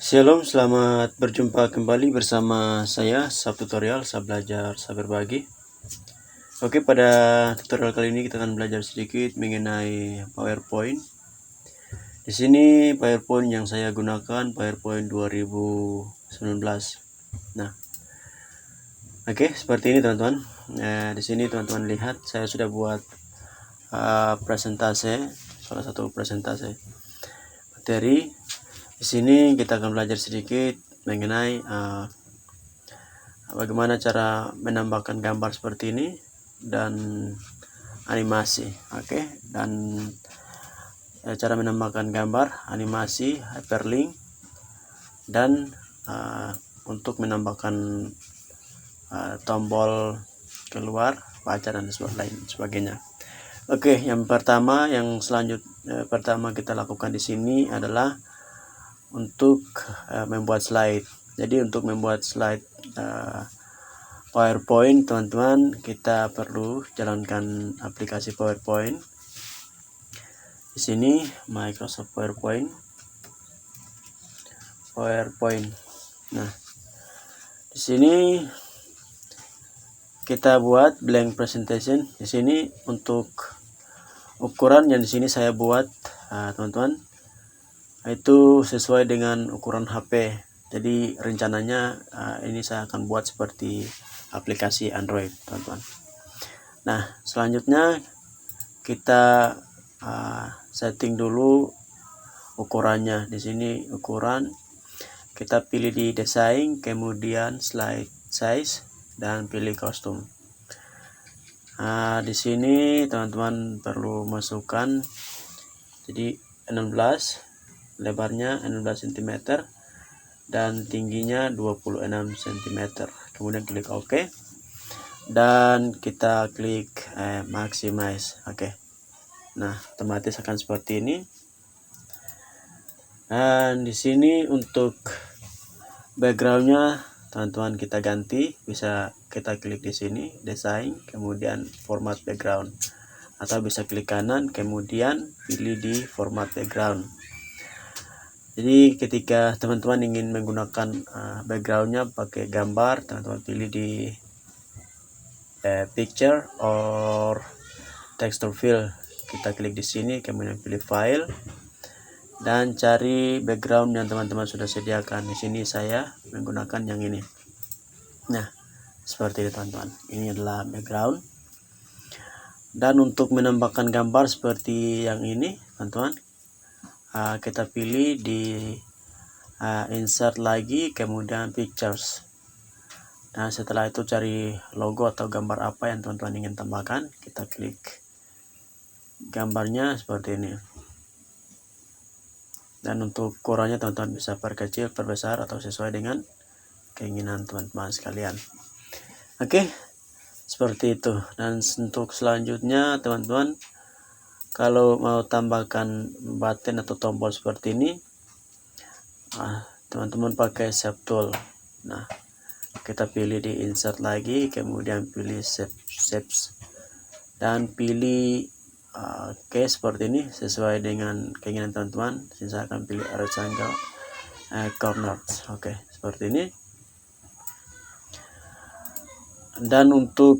Shalom, selamat berjumpa kembali bersama saya, Sab Tutorial, Sab Belajar, Sab Berbagi. Oke, pada tutorial kali ini kita akan belajar sedikit mengenai PowerPoint. Di sini PowerPoint yang saya gunakan PowerPoint 2019. Nah, oke, seperti ini teman-teman. Di sini teman-teman lihat saya sudah buat presentase, salah satu presentase materi. Di sini kita akan belajar sedikit mengenai bagaimana cara menambahkan gambar seperti ini dan animasi. Oke, dan cara menambahkan gambar, animasi, hyperlink, dan untuk menambahkan tombol keluar, baca, dan lain sebagainya. Oke, yang pertama pertama kita lakukan di sini adalah untuk membuat slide. Jadi untuk membuat slide PowerPoint, teman-teman, kita perlu jalankan aplikasi PowerPoint. Di sini Microsoft PowerPoint. Nah, di sini kita buat blank presentation. Di sini untuk ukuran yang di sini saya buat, teman-teman, itu sesuai dengan ukuran HP. Jadi rencananya ini saya akan buat seperti aplikasi Android, teman-teman. Nah, selanjutnya kita setting dulu ukurannya. Di sini ukuran kita pilih di desain, kemudian slide size, dan pilih custom. Di sini teman-teman perlu masukkan jadi 16, lebarnya 16 cm dan tingginya 26 cm. Kemudian klik OK dan kita klik maximize. Oke. Nah, otomatis akan seperti ini. Dan di sini untuk backgroundnya teman-teman kita ganti, bisa kita klik di sini desain, kemudian format background, atau bisa klik kanan kemudian pilih di format background. Jadi ketika teman-teman ingin menggunakan backgroundnya pakai gambar, teman-teman pilih di picture or texture fill. Kita klik di sini kemudian pilih file dan cari background yang teman-teman sudah sediakan. Di sini saya menggunakan yang ini. Nah, seperti ini teman-teman. Ini adalah background. Dan untuk menambahkan gambar seperti yang ini, teman-teman, kita pilih di insert lagi kemudian pictures. Nah, setelah itu cari logo atau gambar apa yang teman-teman ingin tambahkan. Kita klik gambarnya seperti ini. Dan untuk ukurannya teman-teman bisa perkecil, perbesar, atau sesuai dengan keinginan teman-teman sekalian. Oke, seperti itu. Dan untuk selanjutnya teman-teman, kalau mau tambahkan button atau tombol seperti ini, teman-teman pakai shape tool. Nah, kita pilih di insert lagi kemudian pilih shapes dan pilih seperti ini sesuai dengan keinginan teman-teman. Saya akan pilih rectangle corners. Oke, seperti ini. Dan untuk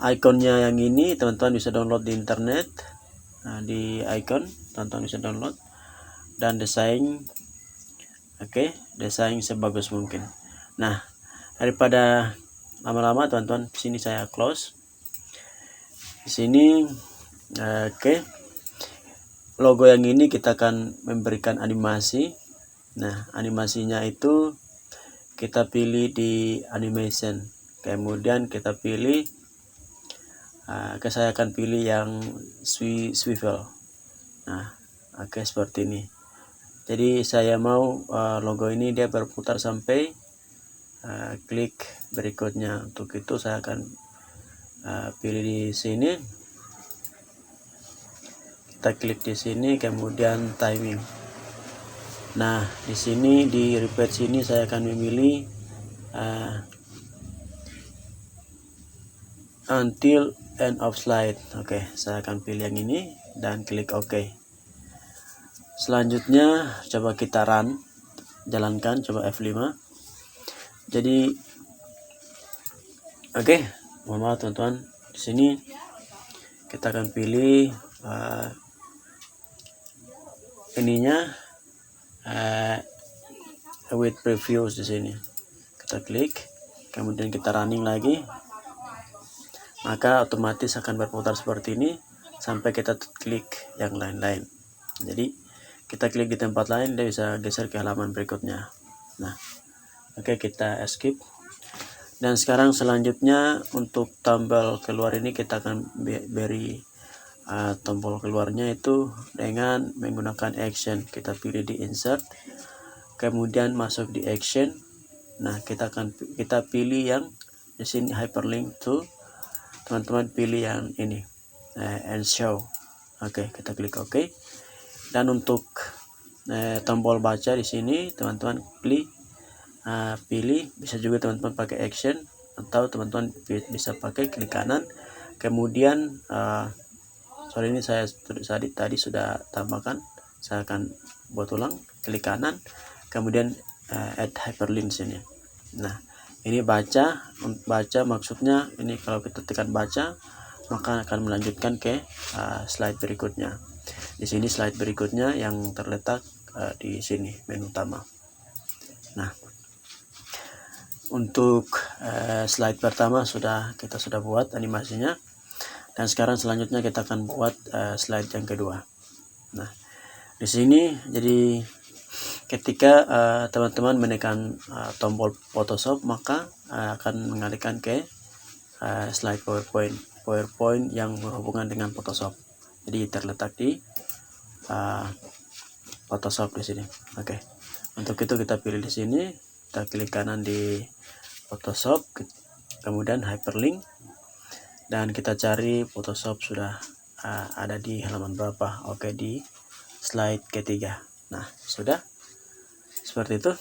ikonnya yang ini teman-teman bisa download di internet. Di icon teman-teman bisa download dan desain. Oke, desain sebagus mungkin. Nah, daripada lama-lama teman-teman, di sini saya close. Di sini logo yang ini kita akan memberikan animasi. Nah, animasinya itu kita pilih di animation, kemudian kita pilih saya akan pilih yang swivel. Nah, oke, seperti ini. Jadi saya mau logo ini dia berputar sampai klik berikutnya. Untuk itu saya akan pilih di sini. Kita klik di sini kemudian timing. Nah, di sini di repeat sini saya akan memilih until end of slide. Oke, saya akan pilih yang ini dan klik OK. Selanjutnya coba kita jalankan, coba F5. Jadi oke, mohon maaf teman-teman, di sini kita akan pilih ininya with previews. Di sini kita klik, kemudian kita running lagi, maka otomatis akan berputar seperti ini sampai kita klik yang lain-lain. Jadi kita klik di tempat lain, dia bisa geser ke halaman berikutnya. Nah, oke, kita escape. Dan sekarang selanjutnya untuk tombol keluar ini kita akan beri tombol keluarnya itu dengan menggunakan action. Kita pilih di insert, kemudian masuk di action. Nah, kita pilih yang di sini hyperlink to. Teman-teman pilih yang ini and show. Oke, kita klik OK. Dan untuk tombol baca di sini teman-teman pilih, bisa juga teman-teman pakai action atau teman-teman bisa pakai klik kanan. Kemudian sorry, ini saya tadi sudah tambahkan, saya akan buat ulang, klik kanan, kemudian add hyperlink sini. Nah, ini baca maksudnya ini kalau kita tekan baca maka akan melanjutkan ke slide berikutnya. Di sini slide berikutnya yang terletak di sini menu utama. Nah, untuk slide pertama kita sudah buat animasinya, dan sekarang selanjutnya kita akan buat slide yang kedua. Nah, di sini jadi ketika teman-teman menekan tombol Photoshop, maka akan mengalihkan ke slide PowerPoint yang berhubungan dengan Photoshop. Jadi terletak di Photoshop di sini. Oke. Untuk itu kita pilih di sini, kita klik kanan di Photoshop, kemudian hyperlink, dan kita cari Photoshop sudah ada di halaman berapa. Oke, di slide ketiga. Nah, sudah seperti itu.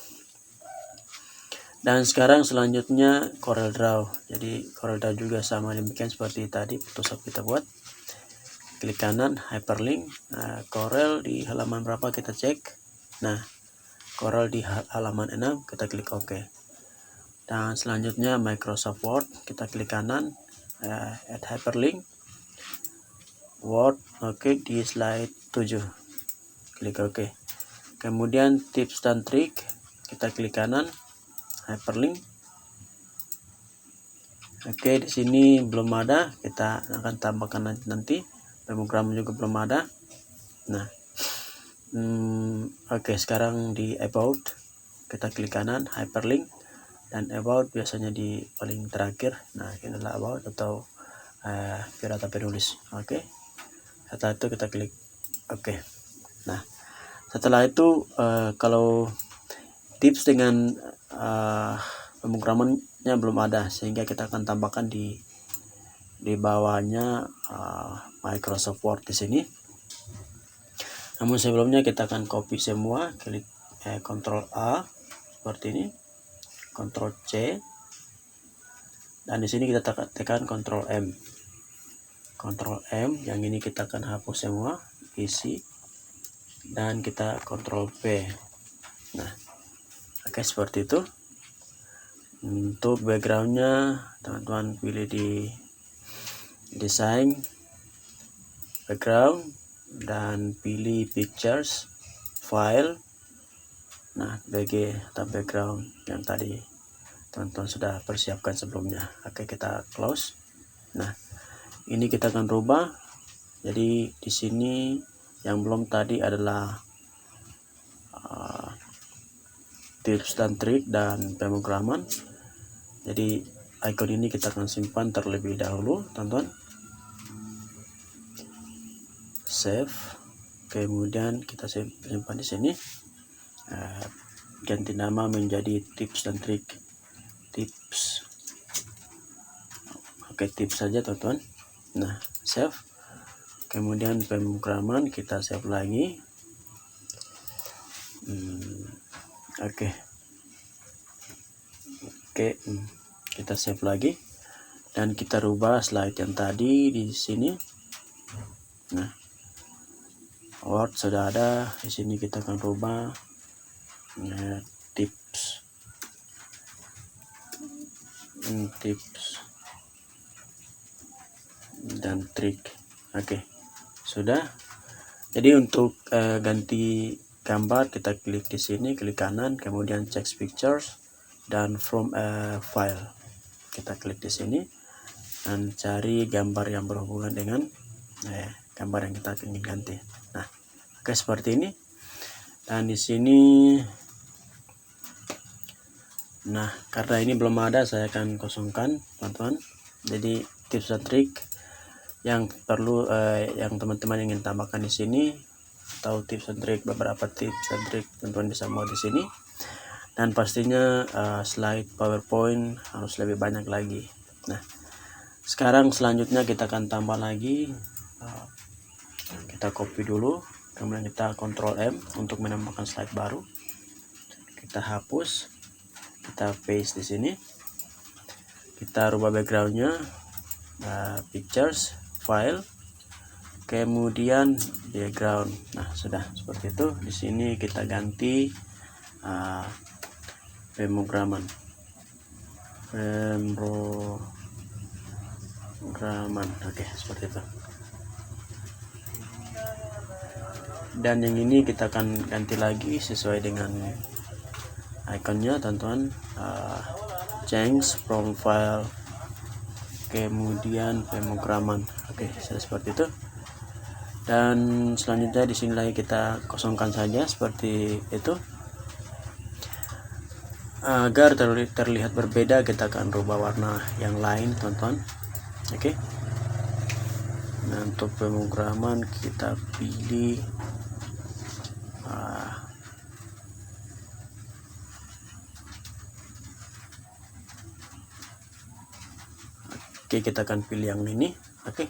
Dan sekarang selanjutnya Corel Draw. Jadi Corel Draw juga sama demikian seperti tadi Photoshop kita buat. Klik kanan, hyperlink. Nah, Corel di halaman berapa kita cek. Nah, Corel di halaman 6, kita klik OK. Dan selanjutnya Microsoft Word, kita klik kanan, add hyperlink. Word, oke, di slide 7. Klik OK. Kemudian tips dan trik, kita klik kanan, hyperlink. Oke, di sini belum ada, kita akan tambahkan nanti. Program juga belum ada. Nah, oke, sekarang di about, kita klik kanan, hyperlink, dan about biasanya di paling terakhir. Nah, ini adalah about atau data penulis. Oke, setelah itu kita klik OK. Nah, setelah itu kalau tips dengan pemrogramannya belum ada, sehingga kita akan tambahkan di bawahnya Microsoft Word di sini. Namun sebelumnya kita akan copy semua, klik Ctrl A seperti ini, Ctrl C, dan di sini kita tekan Ctrl M. Ctrl M, yang ini kita akan hapus semua, isi, dan kita Ctrl V. Nah, oke, seperti itu. Untuk backgroundnya teman-teman pilih di desain background dan pilih pictures file. Nah, BG atau background yang tadi teman-teman sudah persiapkan sebelumnya. Oke, kita close. Nah, ini kita akan rubah. Jadi di sini yang belum tadi adalah tips dan trik dan pemrograman. Jadi icon ini kita akan simpan terlebih dahulu, teman-teman. Save, kemudian kita simpan di sini. Ganti nama menjadi tips dan trik. Tips. Oke, tips saja, teman-teman. Nah, save. Kemudian pemrograman kita save lagi. Oke, kita save lagi dan kita rubah slide yang tadi di sini. Nah, Word sudah ada. Di sini kita akan rubah tips dan trik. Oke, sudah. Jadi untuk ganti gambar, kita klik di sini, klik kanan, kemudian check pictures dan from file. Kita klik di sini dan cari gambar yang berhubungan dengan gambar yang kita ingin ganti. Nah, oke, seperti ini. Dan di sini, nah karena ini belum ada, saya akan kosongkan, teman-teman. Jadi tips dan trik yang perlu yang teman-teman ingin tambahkan di sini, atau tips dan trik, beberapa tips dan trik teman-teman bisa mau di sini. Dan pastinya slide PowerPoint harus lebih banyak lagi. Nah, sekarang selanjutnya kita akan tambah lagi. Kita copy dulu, kemudian kita Ctrl M untuk menambahkan slide baru. Kita hapus, kita paste di sini. Kita rubah backgroundnya, pictures, file, kemudian background. Nah, sudah seperti itu. Di sini kita ganti pemrograman. Oke, seperti itu. Dan yang ini kita akan ganti lagi sesuai dengan ikonnya, teman-teman. Change from file, kemudian pemrograman. Oke, seperti itu. Dan selanjutnya di sini lagi kita kosongkan saja seperti itu. Agar terlihat berbeda, kita akan rubah warna yang lain, teman-teman. Oke. Nah, untuk pemrograman kita pilih oke, kita akan pilih yang ini. Oke.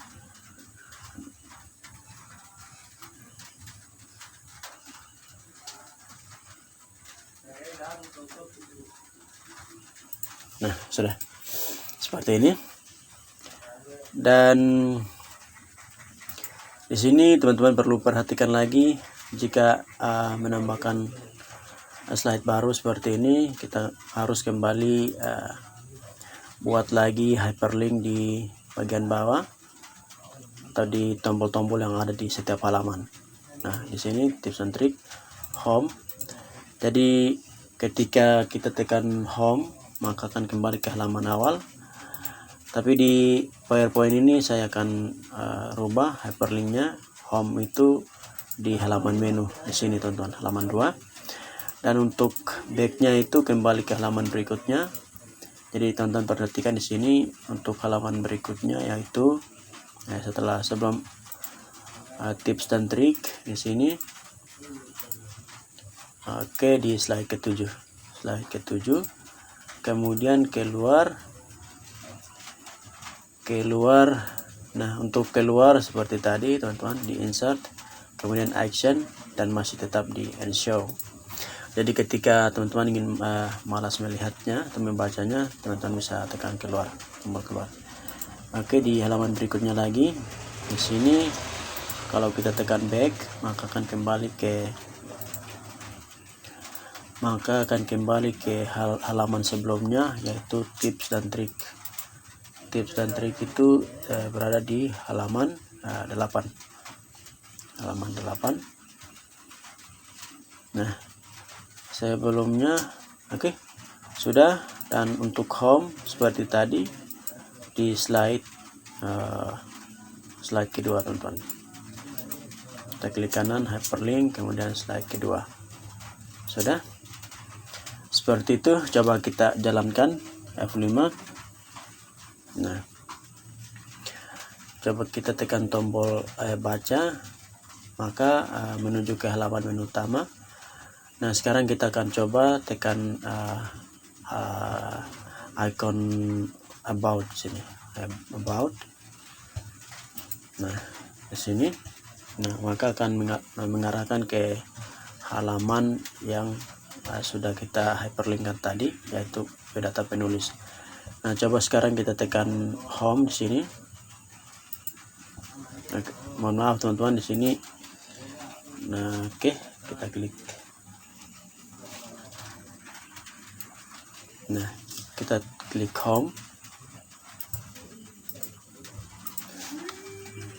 Nah, sudah seperti ini. Dan di sini teman-teman perlu perhatikan lagi, jika menambahkan slide baru seperti ini, kita harus kembali buat lagi hyperlink di bagian bawah atau di tombol-tombol yang ada di setiap halaman. Nah, di sini tips and trik home. Jadi ketika kita tekan home, maka akan kembali ke halaman awal. Tapi di PowerPoint ini saya akan rubah hyperlinknya. Home itu di halaman menu di sini, teman-teman, halaman 2. Dan untuk backnya itu kembali ke halaman berikutnya. Jadi teman-teman perhatikan di sini untuk halaman berikutnya, yaitu sebelum tips dan trik di sini. Oke, di slide ke-7. Kemudian keluar. Nah, untuk keluar seperti tadi, teman-teman, di insert, kemudian action, dan masih tetap di end show. Jadi ketika teman-teman ingin malas melihatnya atau membacanya, teman-teman bisa tekan keluar, tombol keluar. Oke, di halaman berikutnya lagi, di sini kalau kita tekan back, maka akan kembali ke halaman sebelumnya, yaitu tips dan trik. Tips dan trik itu berada di halaman 8. Halaman 8. Nah, sebelumnya oke, sudah. Dan untuk home seperti tadi di slide kedua, teman-teman. Kita klik kanan, hyperlink, kemudian slide kedua. Sudah seperti itu. Coba kita jalankan F5. Nah, coba kita tekan tombol baca, maka menuju ke halaman menu utama. Nah, sekarang kita akan coba tekan icon about di sini, about. Nah, di sini. Nah, maka akan mengarahkan ke halaman yang sudah kita hyperlinkkan tadi, yaitu data penulis. Nah, coba sekarang kita tekan home di sini. Nah, mohon maaf teman-teman, di sini Nah, oke, kita klik. Nah, kita klik home.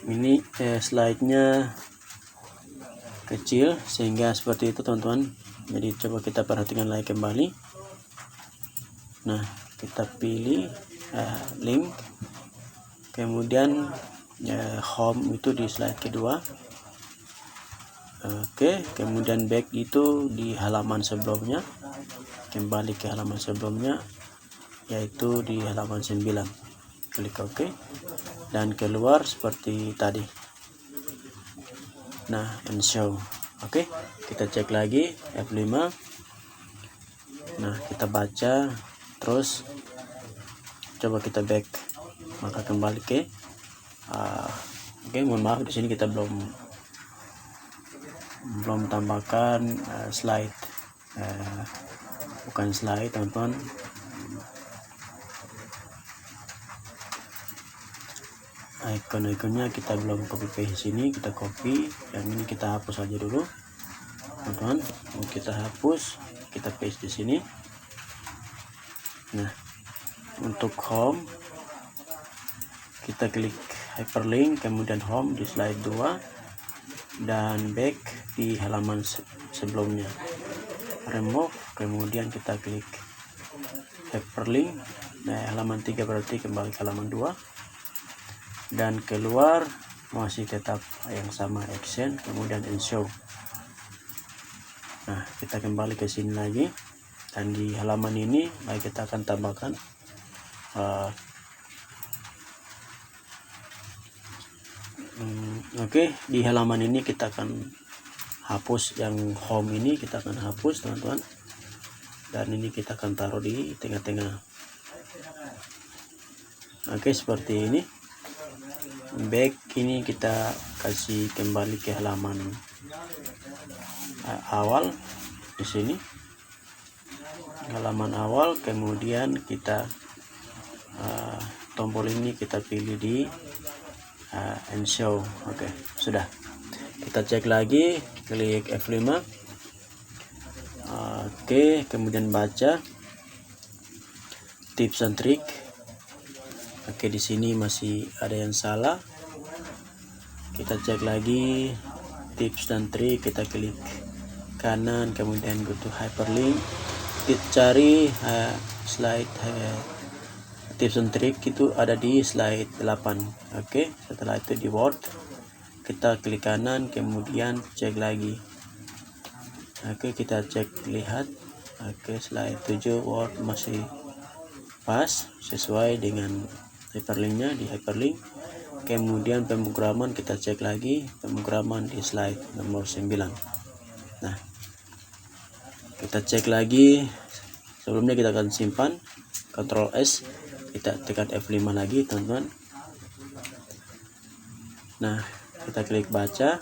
Ini slide-nya kecil sehingga seperti itu teman-teman. Jadi coba kita perhatikan lagi kembali. Nah, kita pilih link, kemudian home itu di slide kedua. Oke, kemudian back itu di halaman sebelumnya, kembali ke halaman sebelumnya, yaitu di halaman 9. Klik OK dan keluar seperti tadi. Nah, and show. Oke, kita cek lagi F5. Nah, kita baca terus, coba kita back, maka kembali ke oke, mohon maaf di sini kita belum tambahkan slide, bukan slide teman-teman. Icon-iconnya kita belum copy paste sini, kita copy, yang ini kita hapus aja dulu teman-teman. Kita hapus, kita paste di sini. Nah, untuk home kita klik hyperlink, kemudian home di slide 2 dan back di halaman sebelumnya. Remove, kemudian kita klik hyperlink. Nah, halaman 3 berarti kembali ke halaman 2 dan keluar masih tetap yang sama, action, kemudian and show. Nah, kita kembali ke sini lagi dan di halaman ini kita akan tambahkan oke, di halaman ini kita akan hapus yang home ini, kita akan hapus teman-teman, dan ini kita akan taruh di tengah-tengah. Oke, seperti ini. Back ini kita kasih kembali ke halaman awal di sini, halaman awal, kemudian kita tombol ini kita pilih di and show. Oke, sudah. Kita cek lagi, klik F5. Oke, kemudian baca tips and trick. Oke, di sini masih ada yang salah. Kita cek lagi tips dan trik, kita klik kanan, kemudian go to hyperlink. Kita cari slide tips and trick itu ada di slide 8. Oke, setelah itu di Word kita klik kanan, kemudian cek lagi. Oke, kita cek, lihat. Oke, slide 7 Word masih pas sesuai dengan hyperlinknya di hyperlink. Kemudian pemrograman kita cek lagi, pemrograman di slide nomor 9. Nah, kita cek lagi. Sebelumnya kita akan simpan, Ctrl S, kita tekan F5 lagi teman-teman. Nah, kita klik baca,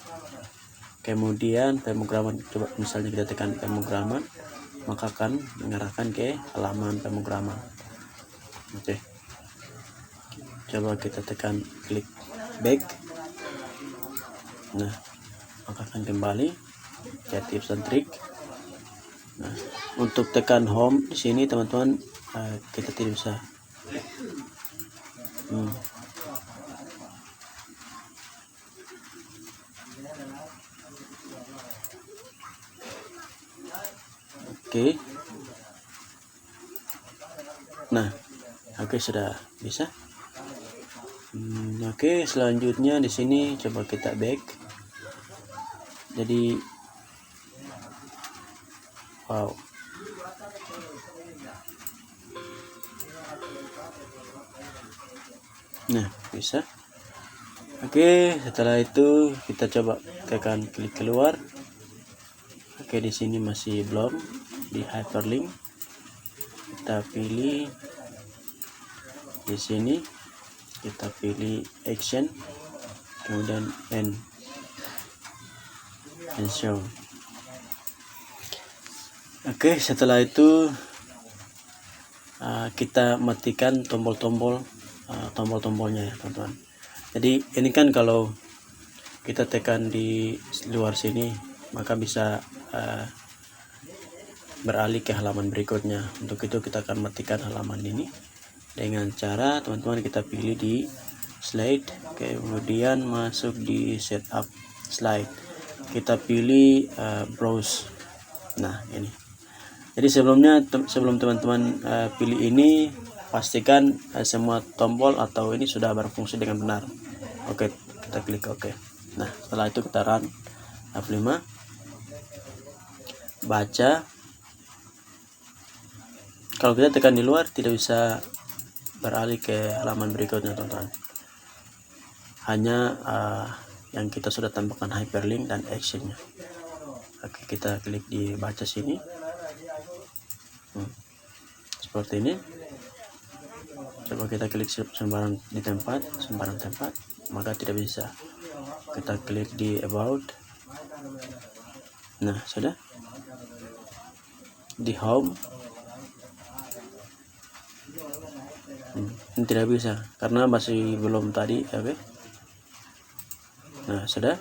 kemudian pemrograman, coba misalnya kita tekan pemrograman, maka akan mengarahkan ke halaman pemrograman. Oke, coba kita tekan klik back. Nah, maka akan kembali ke tips and trick. Nah, untuk tekan home di sini teman-teman, kita tidak bisa. Oke. Nah, oke, sudah bisa. Oke, selanjutnya di sini coba kita back. Jadi wow. Nah, bisa. Oke, setelah itu kita coba tekan klik keluar. Oke, di sini masih belum di hyperlink. Kita pilih di sini, kita pilih action, kemudian end and show. Oke, setelah itu kita matikan tombol-tombolnya ya teman-teman. Jadi ini kan kalau kita tekan di luar sini, maka bisa beralih ke halaman berikutnya. Untuk itu kita akan matikan halaman ini dengan cara teman-teman kita pilih di slide, kemudian masuk di setup slide, kita pilih browse. Nah ini, jadi sebelum teman-teman pilih ini, pastikan semua tombol atau ini sudah berfungsi dengan benar. Oke, kita klik oke. Nah setelah itu kita run F5, baca. Kalau kita tekan di luar tidak bisa beralih ke halaman berikutnya teman-teman, hanya yang kita sudah tambahkan hyperlink dan actionnya. Oke, kita klik di baca sini, seperti ini. Coba kita klik sembarang tempat, maka tidak bisa. Kita klik di about. Nah sudah di home. Ini tidak bisa karena masih belum tadi. Oke. Nah sudah.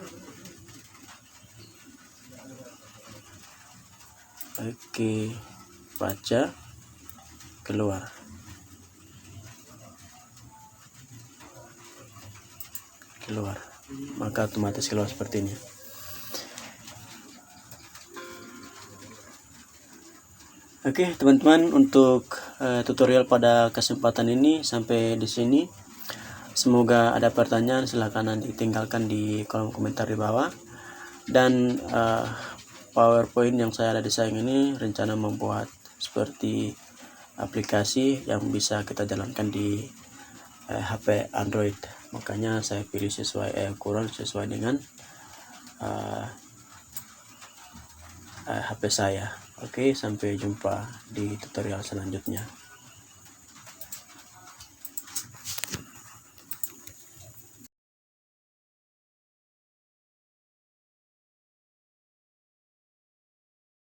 Oke, baca, keluar. Maka otomatis keluar seperti ini. Oke teman-teman, untuk tutorial pada kesempatan ini sampai di sini. Semoga ada pertanyaan, silahkan nanti tinggalkan di kolom komentar di bawah. Dan PowerPoint yang saya ada desain ini rencana membuat seperti aplikasi yang bisa kita jalankan di HP Android. Makanya saya pilih ukuran sesuai dengan HP saya. Oke, sampai jumpa di tutorial selanjutnya.